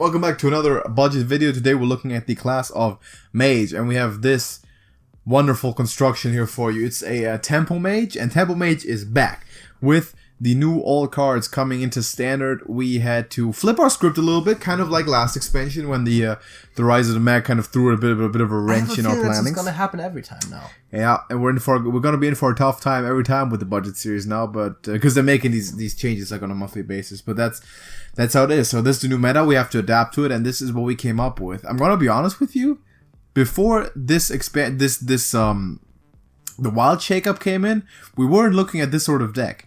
Welcome back to another budget video. Today we're looking at the class of Mage, and we have this wonderful construction here for you. It's a Tempo Mage, and Tempo Mage is back. With the new all cards coming into standard, we had to flip our script a little bit, kind of like last expansion when the Rise of the Mag kind of threw a bit of a wrench in our plannings. It's gonna happen every time now. Yeah, and we're gonna be in for a tough time every time with the budget series now, but because they're making these changes like on a monthly basis. But that's how it is. So this is the new meta. We have to adapt to it, and this is what we came up with. I'm gonna be honest with you. Before this the wild shakeup came in, we weren't looking at this sort of deck.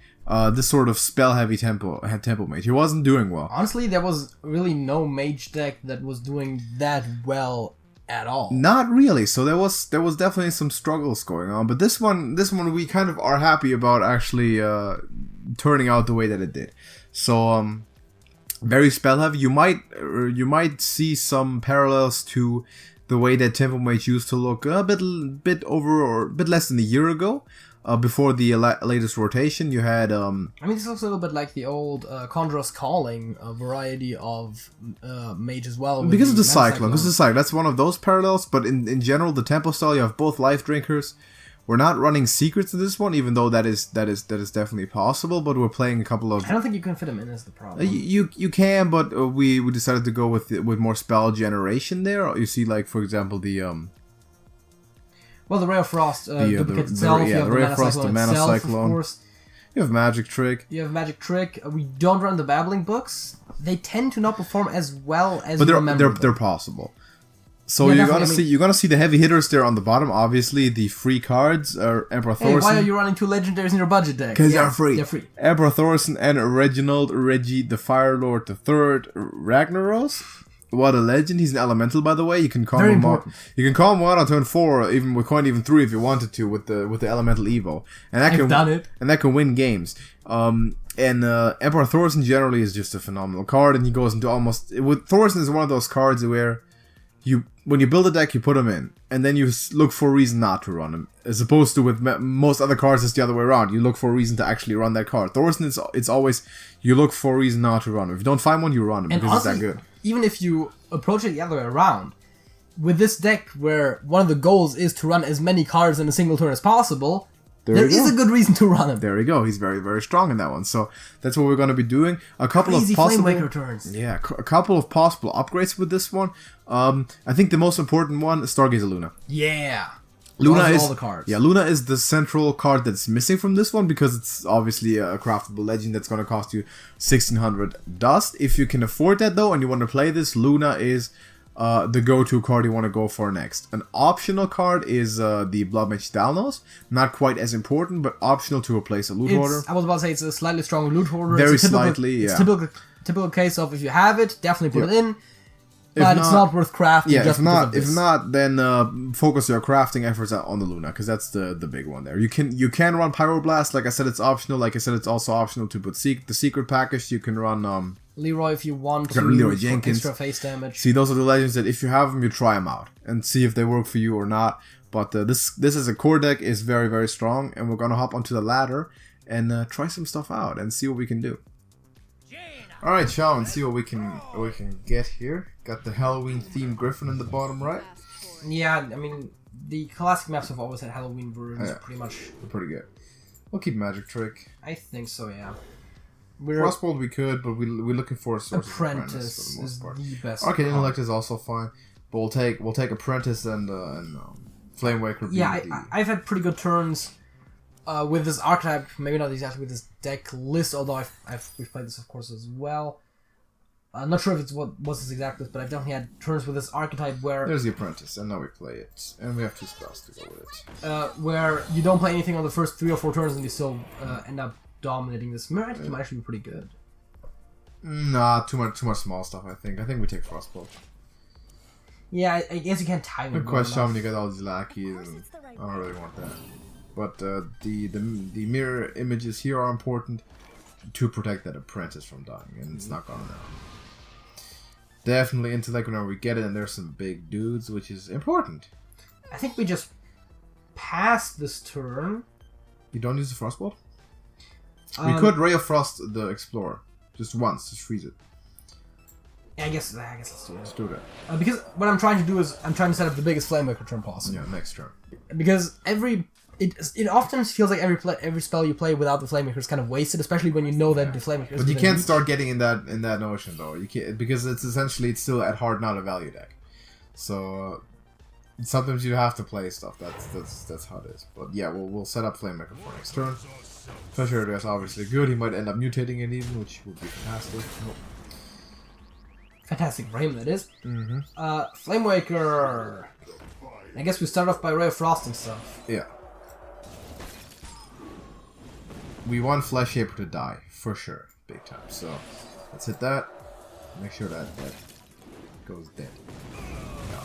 This sort of spell-heavy tempo mage. He wasn't doing well. Honestly, there was really no mage deck that was doing that well at all. Not really. So there was definitely some struggles going on. But this one we kind of are happy about actually turning out the way that it did. So very spell-heavy. You might see some parallels to the way that Tempo Mage used to look a bit over or a bit less than a year ago. Before the latest rotation, you had... I mean, this looks a little bit like the old Conjurer's Calling variety of mage as well. Because of the Cyclone. That's one of those parallels, but in general, the tempo style, you have both Life Drinkers. We're not running secrets in this one, even though that is definitely possible, but we're playing a couple of... I don't think you can fit them in as the problem. You can, but we decided to go with more spell generation there. You see, like, for example, the... Well, the Ray of Frost duplicates itself. You have the Ray of Frost, the Mana Cyclone. Of course. You have Magic Trick. We don't run the Babbling books. They tend to not perform as well as but you remember. They're possible. So yeah, you're gonna see the heavy hitters there on the bottom. Obviously, the free cards are Emperor Thaurissan. Hey, why are you running two legendaries in your budget deck? Because they're free. They're free. Emperor Thaurissan and Reggie, the firelord, the third ragnaros. What a legend! He's an elemental, by the way. You can call him out. You can call him out on turn 4, even with coin even 3 if you wanted to, with the elemental evo, and that can win games. And Emperor Thaurissan generally is just a phenomenal card, and he goes into almost with Thaurissan is one of those cards where when you build a deck, you put him in, and then you look for a reason not to run him, as opposed to with most other cards, it's the other way around. You look for a reason to actually run that card. Thaurissan, it's always you look for a reason not to run him. If you don't find one, you run him because honestly, it's that good. Even if you approach it the other way around, with this deck where one of the goals is to run as many cards in a single turn as possible, there is a good reason to run him. There we go. He's very, very strong in that one. So that's what we're going to be doing. A couple Crazy of possible flamewaker turns. Yeah, a couple of possible upgrades with this one. I think the most important one is Stargazer Luna. Yeah. Luna is all the cards. Yeah, Luna is the central card that's missing from this one because it's obviously a craftable legend that's going to cost you 1,600 dust. If you can afford that though and you want to play this, Luna is the go-to card you want to go for next. An optional card is the Blood Mage Dalnos. Not quite as important, but optional to replace a loot hoarder. I was about to say it's a slightly stronger loot hoarder. Very slightly, yeah. It's typical case of if you have it, definitely put it in. But it's not worth crafting. Yeah, if not, then focus your crafting efforts on the Luna, because that's the big one there. You can run Pyroblast. Like I said, it's optional. Like I said, it's also optional to put the secret package. You can run Leroy if you want to. Leroy Jenkins. Extra face damage. See, those are the legends that if you have them, you try them out and see if they work for you or not. But this as a core deck is very, very strong, and we're gonna hop onto the ladder and try some stuff out and see what we can do. Alright, shall we see what we can get here. Got the Halloween themed Griffin in the bottom right. Yeah, I mean the classic maps have always had Halloween versions pretty much. They're pretty good. We'll keep Magic Trick. I think so, yeah. Frostbolt we could, but we're looking for a source Apprentice for the most part. is the best. Arcane Intellect is also fine. But we'll take Apprentice and Flamewaker. Yeah, I've had pretty good turns with this archetype, maybe not exactly with this deck list, although we've played this of course as well. I'm not sure if it's what's this exact list, but I've definitely had turns with this archetype where... There's the Apprentice, and now we play it. And we have 2 spells to go with it. Where you don't play anything on the first 3 or 4 turns and you still end up dominating this. Mirror, I think it might actually be pretty good. Nah, too much small stuff, I think. I think we take Frostbolt. Yeah, I guess you can't time it. Good question when you get all these lackeys, and I don't really want that. But the mirror images here are important to protect that Apprentice from dying, and it's not gonna now. Definitely intellect whenever we get it, and there's some big dudes, which is important. I think we just passed this turn. You don't use the Frostbolt? We could Ray of Frost the Explorer. Just once, just freeze it. Yeah, I guess let's do it. Let's do that. Because what I'm trying to do is I'm trying to set up the biggest flamewaker turn possible. Yeah, next turn. Because it often feels like every spell you play without the flamemaker is kind of wasted, especially when you know that the flamemaker is. But you can't start getting in that notion though. You can't, because it's still at heart not a value deck. So sometimes you have to play stuff. That's how it is. But yeah, we'll set up flamemaker for next turn. Treasure area is obviously good. He might end up mutating it even, which would be fantastic. Nope. Fantastic for him, that is. Flamewaker. I guess we start off by Ray of Frost and stuff. Yeah. We want Flesh Shaper to die, for sure. Big time. So, let's hit that. Make sure that goes dead. Yeah.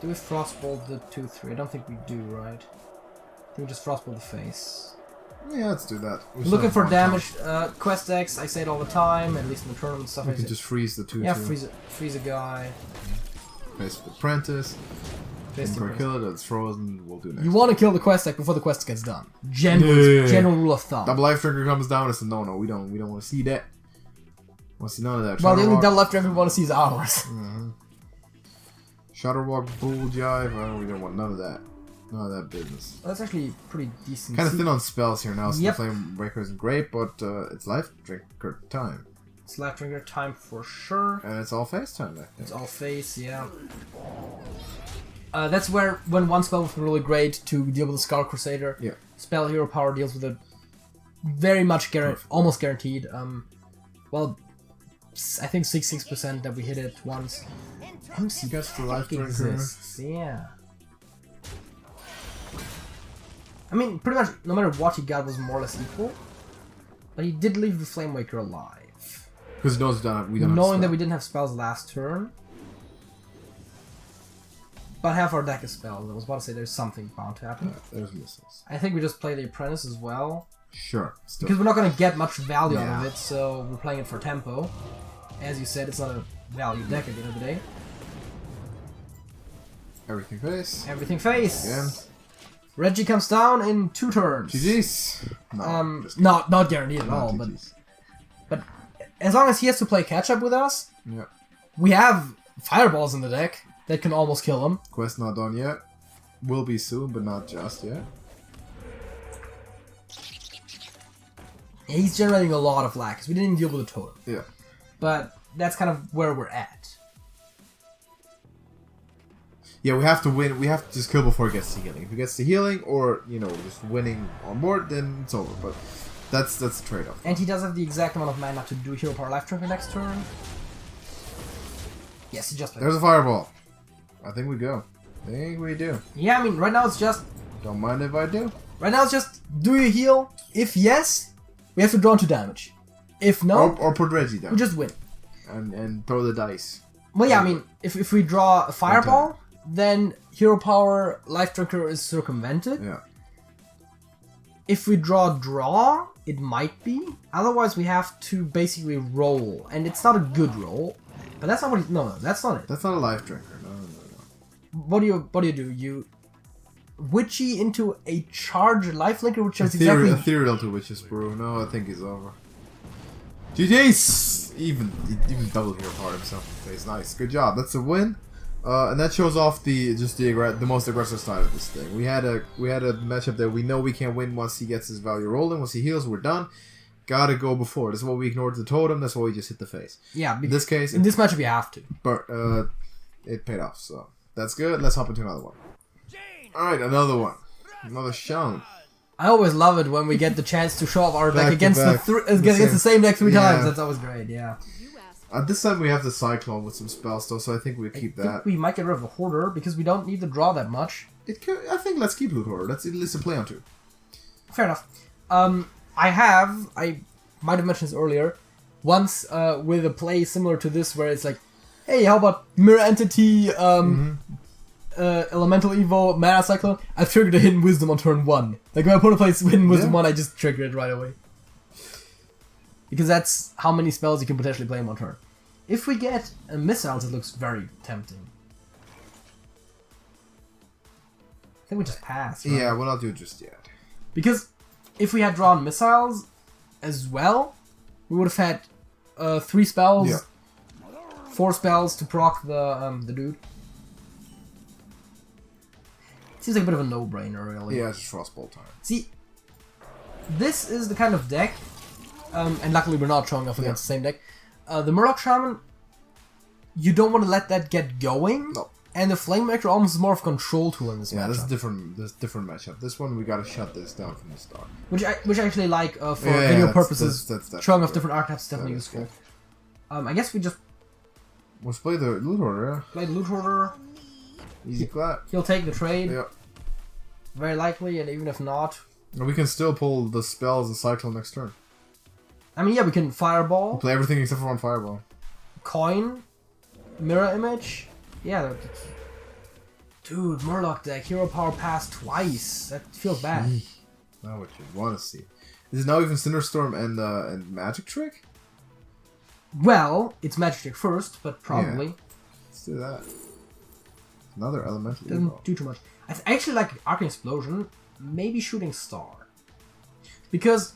Do we Frostbolt the 2-3? I don't think we do, right? I think we just Frostbolt the face. Yeah, let's do that. Looking for damage. Quest X, I say it all the time, at least in the tournament and stuff. We can just freeze the 2-2. Yeah, freeze a guy. Face the Apprentice. If we kill it, it's frozen. We'll do next. You want to kill the quest deck before the quest gets done. General rule of thumb. Double life trigger comes down. It's a no. We don't want to see that. Want to see none of that. Well, the only double life trigger we want to see is ours. Shutterwalk, Bull Jive. We don't want none of that. None of that business. Well, that's actually pretty decent. Kind of thin on spells here now. So the Flamewaker isn't great, but it's life drinker time. It's life drinker time for sure. And it's all face time. I think. It's all face, yeah. That's when one spell was really great to deal with the Scar Crusader. Yeah. Spell hero power deals with it very much almost guaranteed. Well, I think 66% that we hit it once. MC gets the life drinker. Exists. Yeah. I mean, pretty much no matter what he got was more or less equal. But he did leave the Flamewaker alive. Because we don't knowing that we didn't have spells last turn. But half our deck is spells. I was about to say there's something bound to happen. Yeah, there's missiles. I think we just play the Apprentice as well. Sure. Still. Because we're not going to get much value out of it, so we're playing it for tempo. As you said, it's not a value deck at the end of the day. Everything face. Everything face. Again. Reggie comes down in 2 turns. GG's. No, not guaranteed at all, but as long as he has to play catch up with us, we have fireballs in the deck that can almost kill him. Quest not done yet. Will be soon, but not just yet. Yeah, he's generating a lot of lag because we didn't deal with the totem. Yeah. But that's kind of where we're at. Yeah, we have to win. We have to just kill before it gets to healing. If it gets to healing, or just winning on board, then it's over. But that's the trade-off. And he does have the exact amount of mana to do hero power life trigger next turn. Yes, he just. There's a fireball. I think we go. I think we do. Yeah, I mean, right now it's just. Don't mind if I do. Right now it's just. Do you heal? If yes, we have to draw 2 damage. If no, or put Reggie down. We just win. And throw the dice. Well, yeah, I mean, if we draw a fireball, then hero power life drinker is circumvented. Yeah. If we draw, it might be. Otherwise, we have to basically roll, and it's not a good roll. But that's not what. No, that's not it. That's not a life drinker. No. What do you do? You witchy into a charge life linker, which is exactly ethereal to Witch's Brew. No, I think he's over. GG's! Even double hero power himself in the face. Nice, good job. That's a win. And that shows off the most aggressive side of this thing. We had a matchup that we know we can win once he gets his value rolling. Once he heals, we're done. Gotta go before. This is what we ignored the totem. That's why we just hit the face. Yeah. In this case, in this matchup, you have to. But it paid off. So that's good. Let's hop into another one. All right, another one. Another shaman. I always love it when we get the chance to show off our deck against the same deck 3 times. That's always great. Yeah. This time we have the Cyclone with some spells though, so I think we keep that. We might get rid of the Hoarder because we don't need to draw that much. I think let's keep Loot Hoarder. That's at least a play on 2. Fair enough. I might have mentioned this earlier, once with a play similar to this where it's like, hey, how about Mirror Entity, Elemental Evo, Mana Cyclone? I've triggered a Hidden Wisdom on turn 1. Like when my opponent plays Hidden Wisdom 1, I just trigger it right away. Because that's how many spells you can potentially play in one turn. If we get a Missiles, it looks very tempting. I think we just pass, right? Yeah, we'll not do it just yet. Because if we had drawn Missiles as well, we would have had 3 spells 4 spells to proc the dude. Seems like a bit of a no-brainer, really. Yeah, it's just frostbolt time. See, this is the kind of deck, and luckily we're not showing off against the same deck. The Murloc Shaman, you don't want to let that get going. No. And the flamewaker almost is more of a control tool in this matchup. Yeah, this is different. This different matchup. This one we gotta shut this down from the start. Which I actually like for video purposes. That's showing off different archetypes is definitely useful. I guess we just let's play the loot order. Play the loot order. Easy clap. He'll take the trade. Yeah. Very likely, and even if not, we can still pull the spells and cycle next turn. I mean, yeah, we can fireball. We'll play everything except for one fireball. Coin, mirror image. Yeah, dude, Murloc deck, hero power pass twice. That feels bad. Not what you want to see. Is it now even Cinderstorm and Magic Trick? Well, it's Magic Trick first, but probably. Yeah. Let's do that. Another elemental. Doesn't do too much. I actually like Arcane Explosion, maybe Shooting Star. Because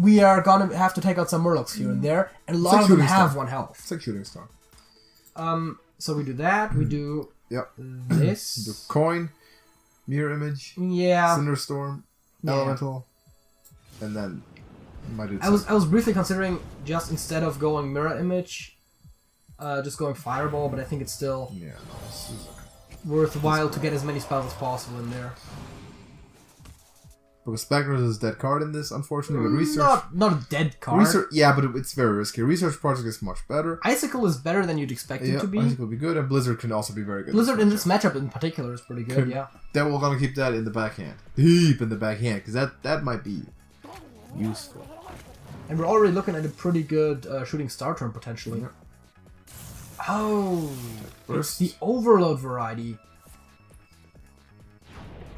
we are gonna have to take out some Murlocs here and there, and a lot of them have 1 health. It's like Shooting Star. So we do that, we do this. The coin, mirror image, Cinderstorm, elemental, and then might do I was briefly considering just instead of going mirror image, just going fireball, but I think it's still worthwhile to get as many spells as possible in there. But Spectres is a dead card in this, unfortunately. But research, not a dead card. Yeah, but it's very risky. Research project is much better. Icicle is better than you'd expect it to be. Icicle will be good, and Blizzard can also be very good. Blizzard in this matchup in particular is pretty good. Then we're gonna keep that in the backhand, deep in the backhand, because that might be useful. And we're already looking at a pretty good Shooting Star turn potentially. Yeah. Oh, it's the Overload variety.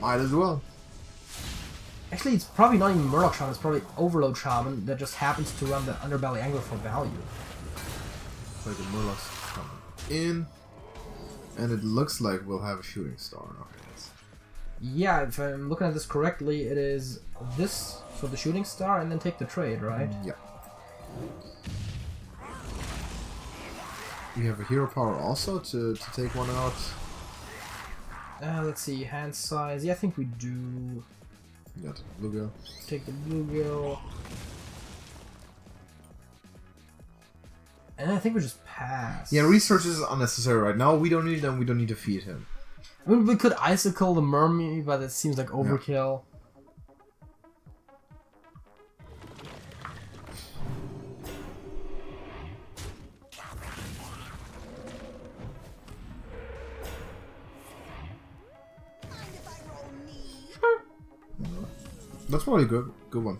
Might as well. Actually, it's probably not even Murloc Shaman, it's probably Overload Shaman that just happens to run the Underbelly Angler for value. So the Murlocs coming in, and it looks like we'll have a Shooting Star. Yeah, if I'm looking at this correctly, it is this for the Shooting Star and then take the trade, right? Yeah. We have a hero power also to take one out. Let's see, hand size. Yeah, I think we do. Got the bluegill. Take the bluegill. And I think we just pass. Yeah, research is unnecessary right now. We don't need them. We don't need to feed him. I mean, we could Icicle the Mermaid, but it seems like overkill. That's probably a good one.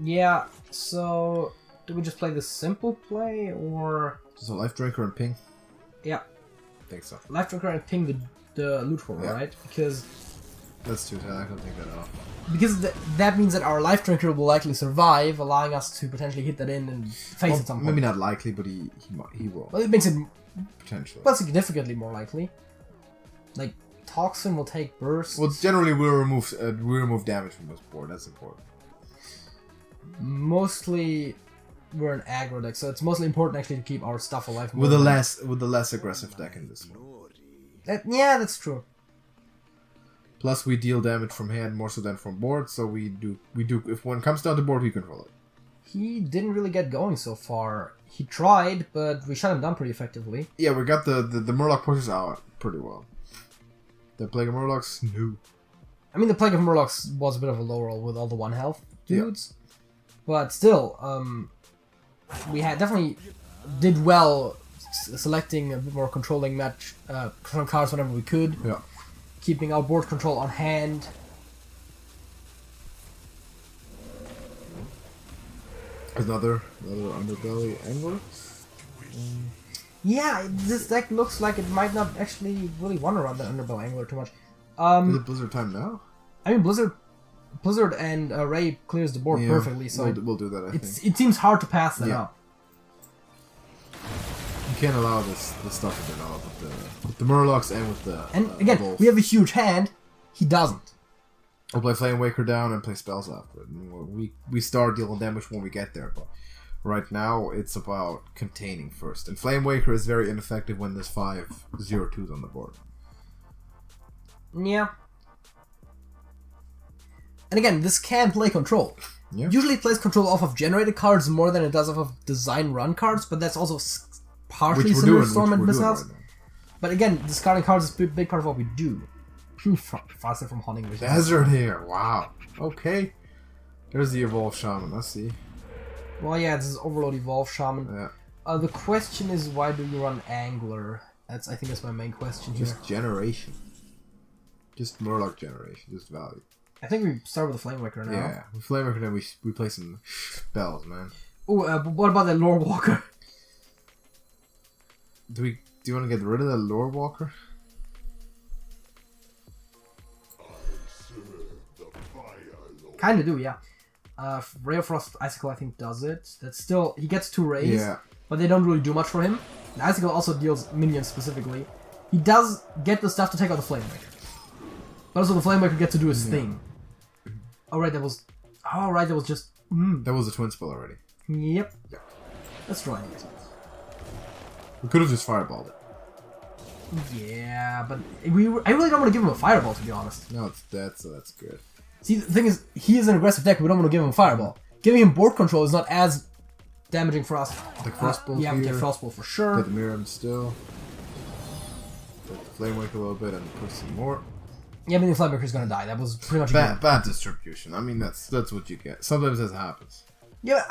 Yeah, so do we just play the simple play or just a life drinker and ping? Yeah. I think so. Life drinker and ping the loot hole, right? Because that's too tight, I can take that off. Because that means that our life drinker will likely survive, allowing us to potentially hit that in and face it somehow. Maybe not likely, but he will. Well, it makes it potentially. Well, significantly more likely. Like Toxin will take burst. Well, generally we remove damage from this board. That's important. Mostly, we're an aggro deck, so it's mostly important actually to keep our stuff alive. With the less aggressive deck in this one. Yeah, that's true. Plus, we deal damage from hand more so than from board, so we do. If one comes down the board, we control it. He didn't really get going so far. He tried, but we shut him down pretty effectively. Yeah, we got the Murloc pushes out pretty well. The Plague of Murlocs, no. I mean, the Plague of Murlocs was a bit of a low roll with all the 1 health dudes. Yeah. But still, we had definitely did well selecting a bit more controlling cards whenever we could. Yeah. Keeping our board control on hand. Another Underbelly Angler. Yeah, this deck looks like it might not actually really want to run the Underbelly Angler too much. Is it Blizzard time now? I mean, Blizzard and Ray clears the board perfectly, so we'll do that. I think it seems hard to pass that up. You can't allow this stuff to develop with the Murlocs and with the. And again, Wolf. We have a huge hand. He doesn't. We'll play Flamewaker down and play spells after it. We start dealing damage when we get there, but Right now, it's about containing first. And Flamewaker is very ineffective when there's 5 0-2s on the board. Yeah. And again, this can play control. Yeah. Usually it plays control off of generated cards more than it does off of design run cards, but that's also partially similar to Storm and Missiles. Right, but again, discarding cards is a big part of what we do. Faster from hunting. Desert here, wow. Okay. There's the Evolved Shaman, let's see. Well, yeah, this is Overload Evolved Shaman. Yeah. The question is, why do you run Angler? I think that's my main question here. Just generation. Just Murloc generation, just value. I think we start with the Flamewaker now. Yeah, with Flamewaker then we play some spells, man. Oh, but what about that Lore Walker? Do you want to get rid of that Lore Walker? Kinda do, yeah. Ray of Frost Icicle I think does it. That's still, he gets 2 rays, yeah, but they don't really do much for him. The Icicle also deals minions specifically. He does get the stuff to take out the Flamemaker. But also the Flamemaker gets to do his thing. Alright, that was just... That was a twin spell already. Yep. Yeah. Let's try it. We could have just fireballed it. Yeah, but I really don't want to give him a Fireball, to be honest. No, that's good. See, the thing is, he is an aggressive deck, we don't want to give him a Fireball. Giving him board control is not as damaging for us. Like Frostbolt yeah, we get Frostbolt for sure. Get the Mirror still. Get the Flamewake a little bit and push some more. Yeah, I mean, the Flamemaker's gonna die. That was pretty much bad distribution. I mean, that's what you get. Sometimes that happens. Yeah,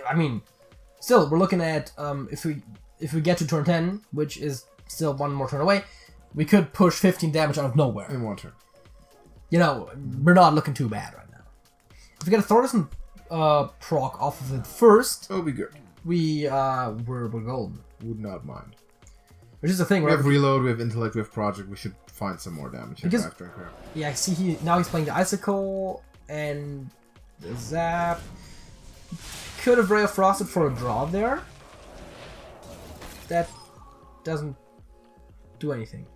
I mean, still, we're looking at if we get to turn 10, which is still 1 more turn away, we could push 15 damage out of nowhere. In 1 turn. You know, we're not looking too bad right now. If we get a thaurissan proc off of it first, it'll be good. We're golden. Would not mind. Which is the thing, we right? We have Reload, we have Intellect, we have Project. We should find some more damage. Because, yeah, I see now he's playing the Icicle and the Zap. Could have Ray of Frosted for a draw there. That doesn't do anything.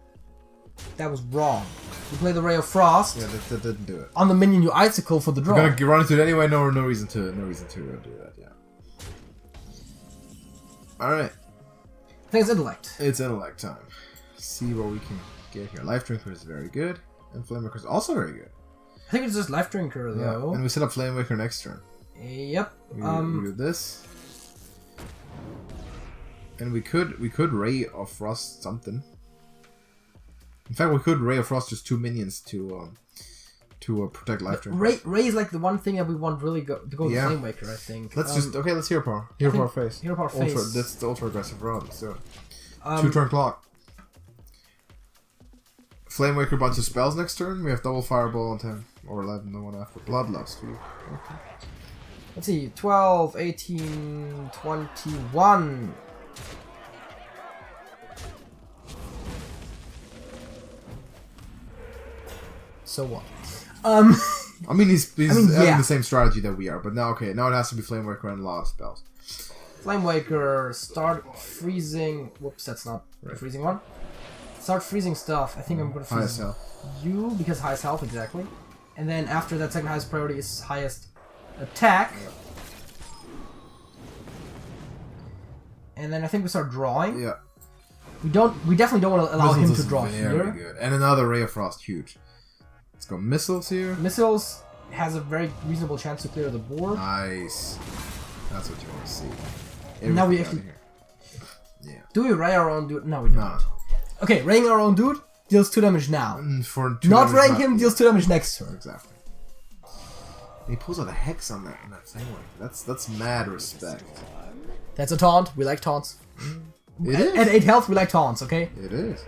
That was wrong. You play the Ray of Frost. Yeah, that didn't do it. On the minion, you Icicle for the draw. We're gonna run into it anyway. No reason to do that. Yeah. All right. I think it's Intellect. It's Intellect time. See what we can get here. Life Drinker is very good, and Flamemaker is also very good. I think it's just Life Drinker though. Yeah. And we set up Flamemaker next turn. Yep. We do this. And we could Ray of Frost something. In fact, we could Ray of Frost just 2 minions to protect Life Drinker. Ray is like the one thing that we want really to go with Flamemaker, I think. Let's let's Hero Power. Hero Power face. Hero Power face. That's the ultra aggressive run. So 2 turn clock. Flamemaker bunch of spells next turn. We have double Fireball on 10 or 11. The one after Bloodlust. Okay. Let's see. 12, 18, 21. So what? I mean, he's having the same strategy that we are, but now it has to be Flamewaker and a lot of spells. Flamewaker, start freezing. Whoops, that's not the freezing one. Start freezing stuff. I think I'm going to freeze you because highest health, exactly. And then after that, second highest priority is highest attack. Yeah. And then I think we start drawing. Yeah. We definitely don't want to allow him to draw here. Very good. And another Ray of Frost, huge. Let's go Missiles here. Missiles has a very reasonable chance to clear the board. Nice. That's what you want to see. And now we actually... Yeah. Do we ray our own dude? No, we don't. No. Okay, raying our own dude deals 2 damage now. For 2 not raying him deals 2 damage next turn. Exactly. And he pulls out a Hex on that thing. That's mad respect. That's a taunt. We like taunts. It is. At 8 health, we like taunts, okay? It is.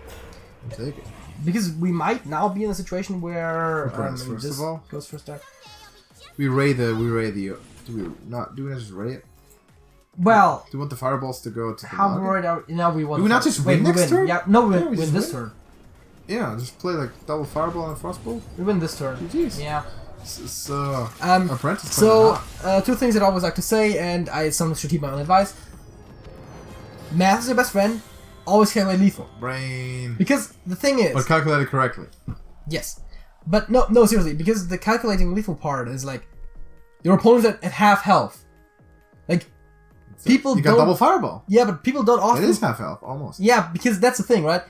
I'll take it. Because we might now be in a situation where first of all goes first deck. We ray the do we not just ray it? Well, do we want the fireballs to go to the how worried are we? Now we want. Do we not just win next turn? Yeah, no, we win this turn. Yeah, just play like double fireball and frostbolt. We win this turn. GG's. Yeah. Apprentice. So 2 things that I always like to say, and I sometimes should keep my own advice. Math is your best friend. Always calculate lethal. Brain. Because the thing is... But calculate it correctly. Yes. But no, seriously. Because the calculating lethal part is like... Your opponent's at half health. Like... So you got double fireball. Yeah, but people don't often. It is half health, almost. Yeah, because that's the thing, right?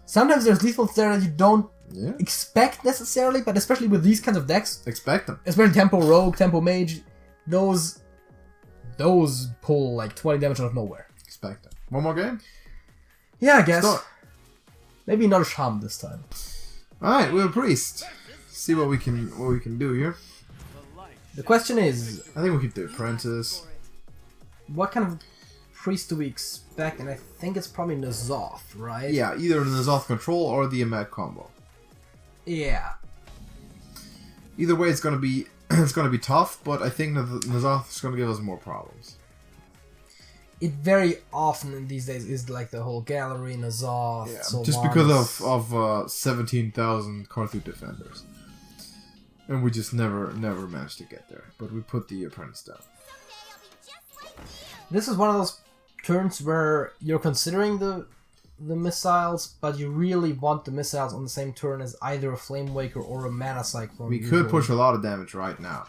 Sometimes there's lethals there that you don't Yeah. expect necessarily, but especially with these kinds of decks, Expect them. especially Tempo Rogue, Tempo Mage, those pull like 20 damage out of nowhere. Expect them. One more game? Yeah, I guess. Start. Maybe another Shaman this time. Alright, we're a priest. See what we can do here. The question is, I think we'll keep the apprentice. what kind of priest do we expect? And I think it's probably N'Zoth, right? Yeah, either the N'Zoth control or the Ahmed combo. Yeah. Either way, it's gonna be tough, but I think N'Zoth is gonna give us more problems. It very often in these days is like the whole gallery, N'Zoth, Yeah, Sylvanas. just because of 17,000 Karthus defenders, and we just never managed to get there. But we put the apprentice down. This is one of those turns where you're considering the missiles, but you really want the missiles on the same turn as either a flamewaker or a mana cyclone. We could push a lot of damage right now.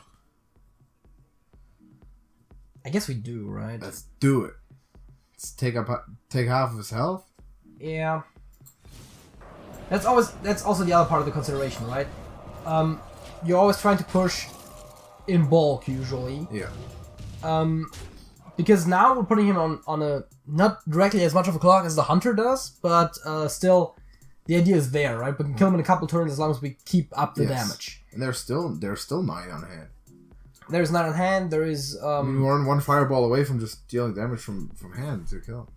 I guess we do, right? Let's do it. Let's take half of his health. Yeah. That's also the other part of the consideration, right? You're always trying to push in bulk usually. Yeah. Because now we're putting him on a not directly as much of a clock as the hunter does, but still the idea is there, right? We can kill him in a couple turns as long as we keep up the damage. And there's still 9 on hand. There's 9 on hand. There is. We're one fireball away from just dealing damage from hand to kill.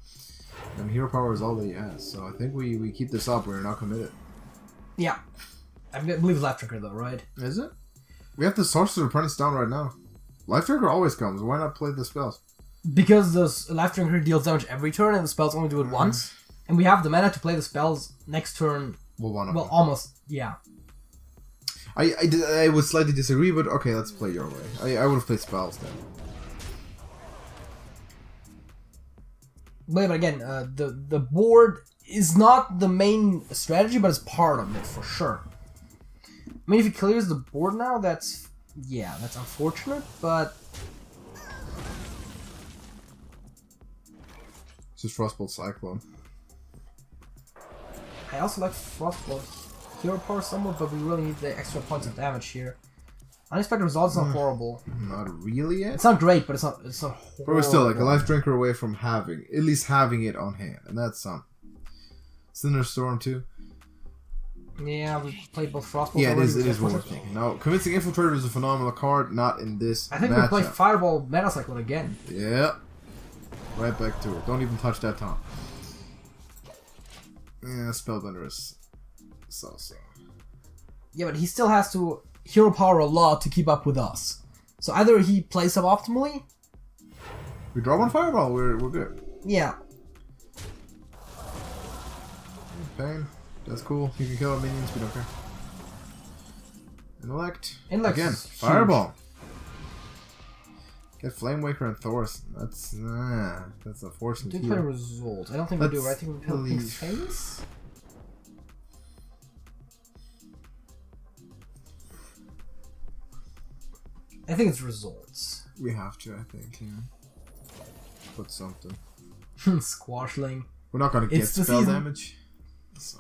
And hero power is all that he has. So I think we keep this up. We're not committed. Yeah, I believe it's Life Drinker though, right? Is it? We have the Sorcerer Apprentice down right now. Life Drinker always comes. Why not play the spells? Because the Life Drinker deals damage every turn, and the spells only do it once. And we have the mana to play the spells next turn. Well, almost, yeah. I would slightly disagree, but okay, let's play your way. I would have played spells then. But again, the board is not the main strategy, but it's part of it for sure. I mean, if he clears the board now, that's unfortunate, but It's just Frostbolt Cyclone. I also like Frostbolt Hero Power somewhat, but we really need the extra points of damage here. Unexpected results not horrible. Not really yet. It's not great, but it's not horrible. But we're still like a Life Drinker away from at least having it on hand, and that's some. Cinder Storm too. Yeah, we played both Frostbolt. Yeah, it is what we're thinking. Now, Convincing Infiltrator is a phenomenal card, not in this I think matchup. we play Fireball Mana Cyclone again. Yeah. Right back to it. Don't even touch that Tom. Yeah, Spellbender is so. Yeah, but he still has to hero power a lot to keep up with us. So either he plays suboptimally. We draw one Fireball, we're good. Yeah. Pain. That's cool. You can kill our minions, we don't care. Intellect. Intellect Again, is huge. Fireball. Get Flamewaker and Thaurissan. That's unfortunate. Do we play results? I don't think we do, right? I think we play Pink's believe. Face. I think it's results. We have to, I think, yeah. Put something. Squashling. We're not gonna get It's the spell season. damage. So.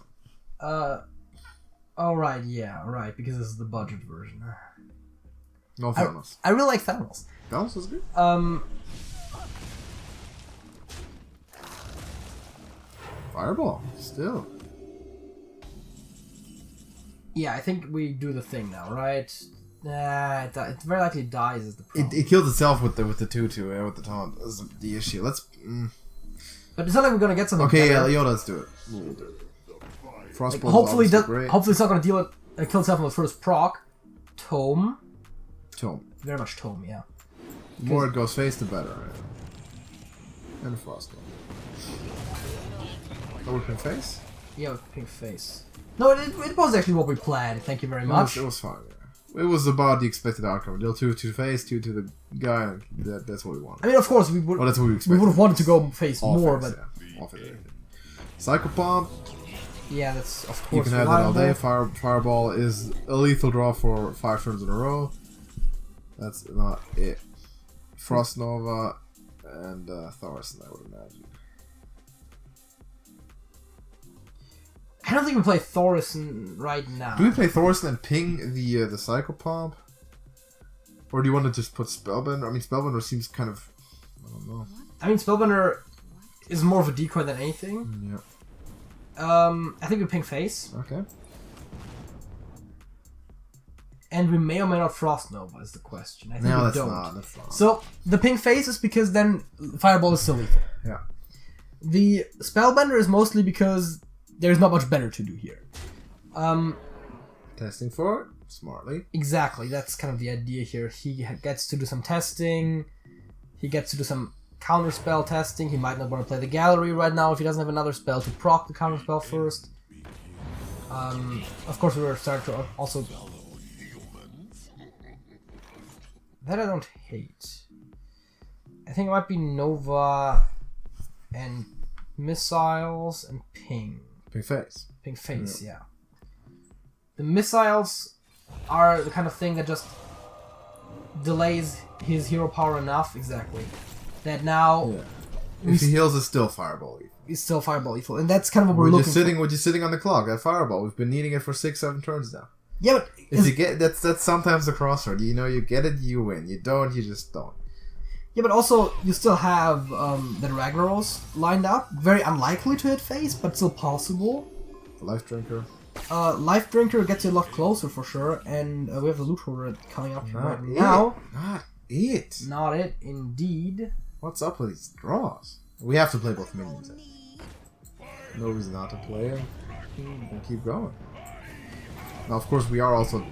Oh right, yeah, right, because this is the budget version. No Thanos. I really like Thanos. Thanos is good. Fireball, still. Yeah, I think we do the thing now, right? It very likely dies is the problem. It kills itself with the 2/2 with the taunt. That's the issue. Let's. But it's not like we're gonna get something. Okay, better. yeah, let's do it. We'll do it. Frostbolt. Hopefully, great. hopefully it's not gonna deal it. Kill itself on the first proc. Tome. Very much tome, yeah. The more it goes face, the better. Right? And Frostbolt. Oh, we can face? Yeah, with pink face. No, it was actually what we planned. Thank you very much. It was fine. Yeah. It was about the expected outcome. Deal 2 to face, 2 to the guy. That's what we wanted. I mean, of course, we would. Well, that's what we We expected. would have wanted to go face All more, face, but yeah. All face. Psycho Bomb. yeah, that's of course. You can have that all day. reliable. Fireball is a lethal draw for 5 turns in a row. That's not it. Frost Nova And thaurissan, I would imagine. I don't think we play thaurissan right now. Do we play thaurissan and ping the psychopomp? Or do you want to just put spellbender? I mean, spellbender seems kind of... I don't know. I mean, spellbender is more of a decoy than anything. Yeah. I think we ping face. Okay. And we may or may not Frost Nova is the question. I think no, we that's don't. not. That's not. So, the ping face is because then Fireball is still lethal. Yeah. The Spellbender is mostly because there's not much better to do here. Testing for it smartly. Exactly, that's kind of the idea here. He gets to do some testing. He gets to do some counterspell testing. He might not want to play the gallery right now if he doesn't have another spell to proc the counterspell first. Of course, we were starting to also... That I don't hate. I think it might be Nova and missiles and ping. Ping face. Ping face, yeah. The missiles are the kind of thing that just delays his hero power enough, exactly, that now... Yeah. If he heals, it's still fireball lethal. He's still fireball lethal, and that's kind of what we're looking for. We're just sitting on the clock, that fireball. We've been needing it for 6-7 turns now. Yeah, but if you get that's sometimes the crossroad. You know, you get it, you win. You don't, you just don't. Yeah, but also you still have the ragnaros lined up. Very unlikely to hit face, but still possible. Life Drinker. Life Drinker gets you a lot closer for sure, and we have the loot holder coming up right it. now. Not it. Not it, indeed. What's up with these draws? We have to play both minions. No reason not to play them. And keep going. Now, of course, we are also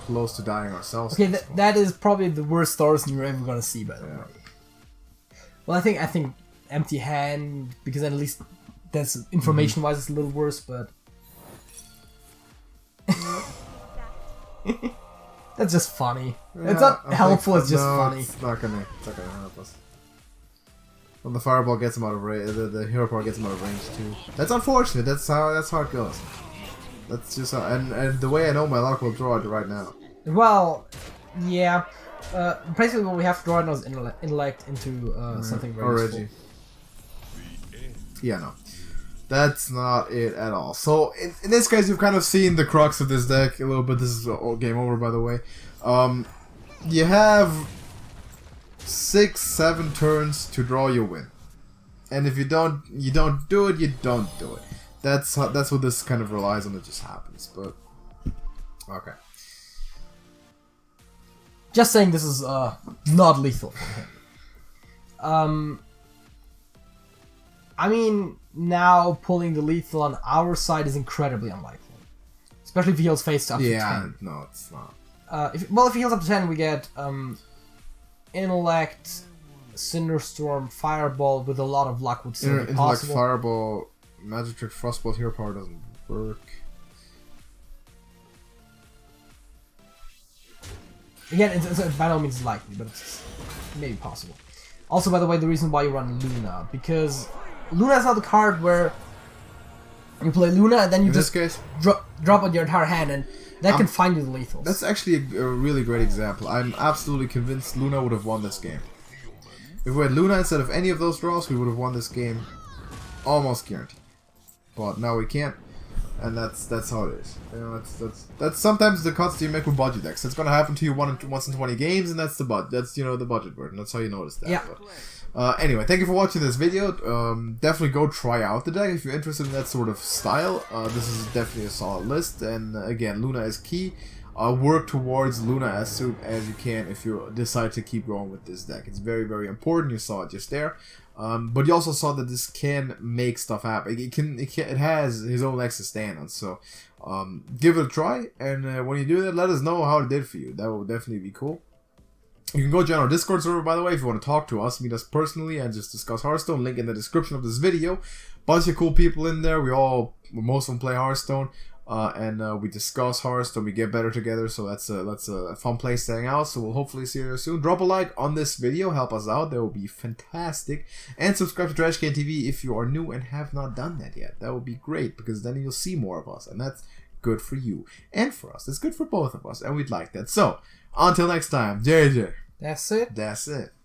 close to dying ourselves. Okay, that is probably the worst thaurissan you're ever gonna see, by the way. Well, I think empty hand, because then at least that's information-wise it's a little worse, but that's just funny. Yeah, it's not helpful. It's just funny. It's not gonna help us. When the fireball gets him out of range, the hero power gets him out of range too. That's unfortunate. That's how it goes. That's just how, and the way I know my luck will draw it right now. Well, yeah. Basically, what we have to draw now is intellect into something very useful. Yeah, no. That's not it at all. So, in this case, you've kind of seen the crux of this deck a little bit. This is game over, by the way. You have 6-7 turns to draw your win. And if you don't do it, you don't do it. That's what this kind of relies on. It just happens, but okay. Just saying, this is not lethal for him. I mean, now pulling the lethal on our side is incredibly unlikely, especially if he heals face up to 10. Yeah, no, it's not. If he heals up to 10, we get intellect, cinderstorm, fireball with a lot of luck would still be possible. Fireball. Magic Trick Frostbolt hero power doesn't work. Again, it's by no means likely, but it's maybe possible. Also, by the way, the reason why you run Luna, because Luna is not the card where you play Luna and then you just drop on your entire hand, and that can find you the lethals. That's actually a really great example. I'm absolutely convinced Luna would have won this game. If we had Luna instead of any of those draws, we would have won this game almost guaranteed. But now we can't, and that's how it is. You know, that's sometimes the cuts you make with budget decks. It's gonna happen to you once in 20 games, and that's the the budget version. That's how you notice that. Yeah. But, anyway, thank you for watching this video. Definitely go try out the deck if you're interested in that sort of style. This is definitely a solid list, and again, Luna is key. Work towards Luna as soon as you can if you decide to keep going with this deck. It's very, very important. You saw it just there. But you also saw that this can make stuff happen. It has his own legs to stand on. So give it a try, and when you do that, let us know how it did for you. That will definitely be cool. You can go join our Discord server, by the way, if you want to talk to us, meet us personally, and just discuss Hearthstone. Link in the description of this video. Bunch of cool people in there. Most of them play Hearthstone. And we discuss Hearthstone, we get better together, so that's a fun place to hang out. So we'll hopefully see you soon. Drop a like on this video, help us out, that would be fantastic. And subscribe to TrashcanTV if you are new and have not done that yet. That would be great, because then you'll see more of us, and that's good for you and for us. It's good for both of us, and we'd like that. So, until next time, JJ. That's it. That's it.